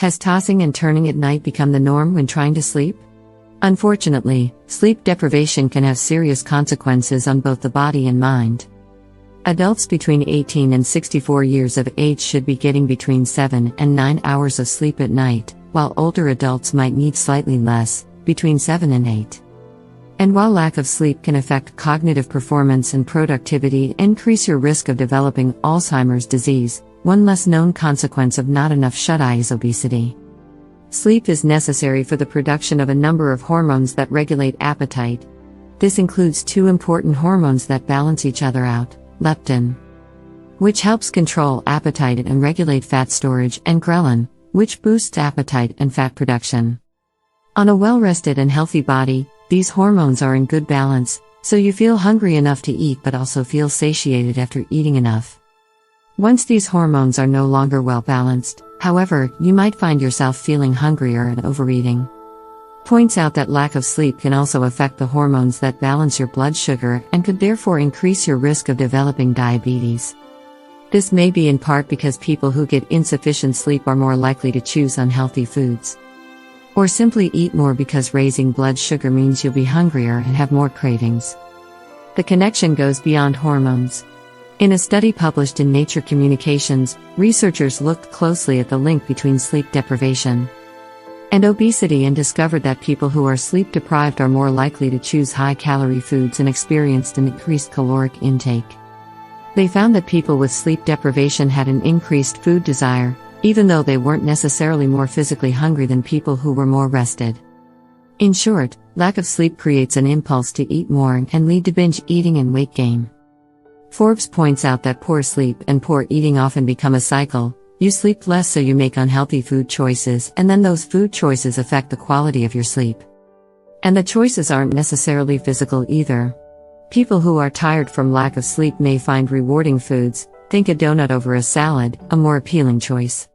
Has tossing and turning at night become the norm when trying to sleep? Unfortunately, sleep deprivation can have serious consequences on both the body and mind. Adults between 18 and 64 years of age should be getting between 7 and 9 hours of sleep at night, while older adults might need slightly less, between 7 and 8. And while lack of sleep can affect cognitive performance and productivity and increase your risk of developing Alzheimer's disease, one less known consequence of not enough shut-eye is obesity. Sleep is necessary for the production of a number of hormones that regulate appetite. This includes two important hormones that balance each other out: leptin, which helps control appetite and regulate fat storage, and ghrelin, which boosts appetite and fat production. On a well-rested and healthy body, these hormones are in good balance, so you feel hungry enough to eat but also feel satiated after eating enough. Once these hormones are no longer well balanced, however, you might find yourself feeling hungrier and overeating. Points out that lack of sleep can also affect the hormones that balance your blood sugar and could therefore increase your risk of developing diabetes. This may be in part because people who get insufficient sleep are more likely to choose unhealthy foods. Or simply eat more because raising blood sugar means you'll be hungrier and have more cravings. The connection goes beyond hormones. In a study published in Nature Communications, researchers looked closely at the link between sleep deprivation and obesity and discovered that people who are sleep deprived are more likely to choose high-calorie foods and experienced an increased caloric intake. They found that people with sleep deprivation had an increased food desire, even though they weren't necessarily more physically hungry than people who were more rested. In short, lack of sleep creates an impulse to eat more and can lead to binge eating and weight gain. Forbes points out that poor sleep and poor eating often become a cycle. You sleep less, so you make unhealthy food choices, and then those food choices affect the quality of your sleep. And the choices aren't necessarily physical either. People who are tired from lack of sleep may find rewarding foods, think a donut over a salad, a more appealing choice.